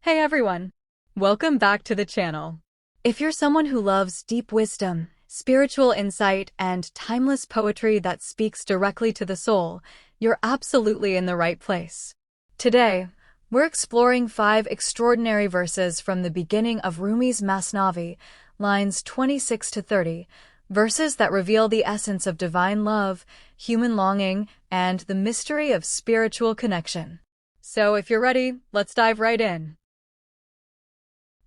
Hey everyone! Welcome back to the channel. If you're someone who loves deep wisdom, spiritual insight, and timeless poetry that speaks directly to the soul, you're absolutely in the right place. Today, we're exploring 5 extraordinary verses from the beginning of Rumi's Masnavi, lines 26 to 30, verses that reveal the essence of divine love, human longing, and the mystery of spiritual connection. So if you're ready, let's dive right in.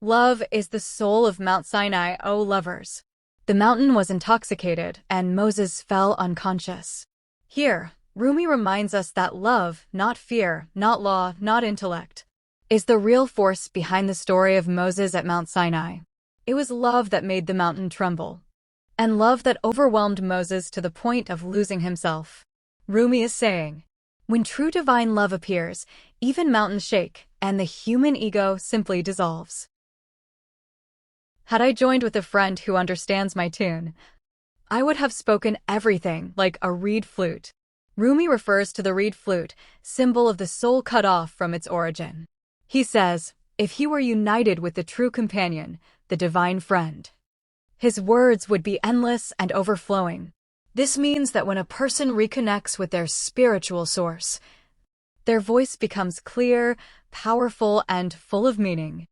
Love is the soul of Mount Sinai, O lovers. The mountain was intoxicated, and Moses fell unconscious. Here, Rumi reminds us that love, not fear, not law, not intellect, is the real force behind the story of Moses at Mount Sinai. It was love that made the mountain tremble, and love that overwhelmed Moses to the point of losing himself. Rumi is saying, when true divine love appears, even mountains shake, and the human ego simply dissolves. Had I joined with a friend who understands my tune, I would have spoken everything like a reed flute. Rumi refers to the reed flute, symbol of the soul cut off from its origin. He says, if he were united with the true companion, the divine friend, his words would be endless and overflowing. This means that when a person reconnects with their spiritual source, their voice becomes clear, powerful, and full of meaning.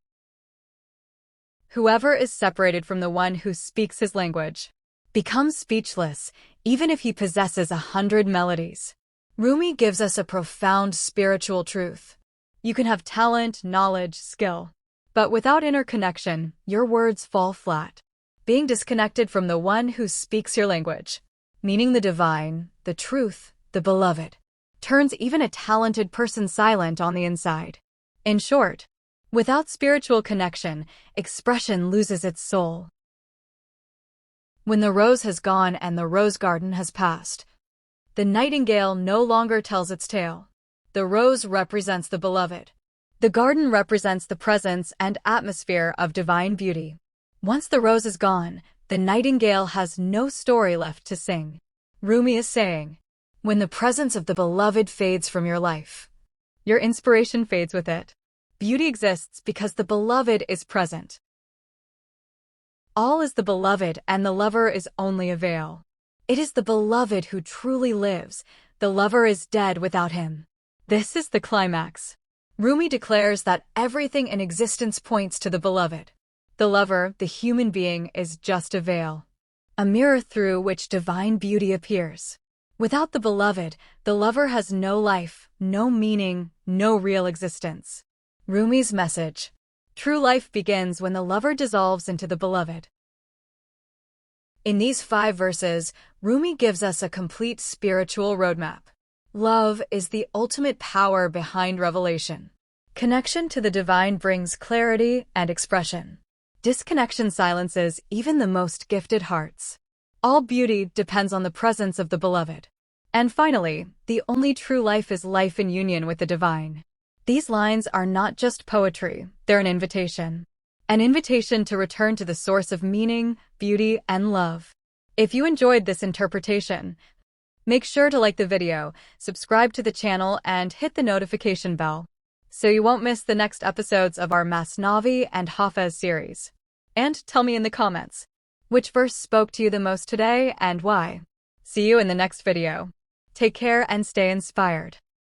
Whoever is separated from the one who speaks his language becomes speechless, even if he possesses 100 melodies. Rumi gives us a profound spiritual truth. You can have talent, knowledge, skill, but without inner connection, your words fall flat. Being disconnected from the one who speaks your language, meaning the divine, the truth, the beloved, turns even a talented person silent on the inside. In short, without spiritual connection, expression loses its soul. When the rose has gone and the rose garden has passed, the nightingale no longer tells its tale. The rose represents the beloved. The garden represents the presence and atmosphere of divine beauty. Once the rose is gone, the nightingale has no story left to sing. Rumi is saying, when the presence of the beloved fades from your life, your inspiration fades with it. Beauty exists because the beloved is present. All is the beloved, and the lover is only a veil. It is the beloved who truly lives. The lover is dead without him. This is the climax. Rumi declares that everything in existence points to the beloved. The lover, the human being, is just a veil, a mirror through which divine beauty appears. Without the beloved, the lover has no life, no meaning, no real existence. Rumi's message: true life begins when the lover dissolves into the beloved. In these 5 verses, Rumi gives us a complete spiritual roadmap. Love is the ultimate power behind revelation. Connection to the divine brings clarity and expression. Disconnection silences even the most gifted hearts. All beauty depends on the presence of the beloved. And finally, the only true life is life in union with the divine. These lines are not just poetry, they're an invitation. An invitation to return to the source of meaning, beauty, and love. If you enjoyed this interpretation, make sure to like the video, subscribe to the channel, and hit the notification bell, so you won't miss the next episodes of our Masnavi and Hafez series. And tell me in the comments, which verse spoke to you the most today and why. See you in the next video. Take care and stay inspired.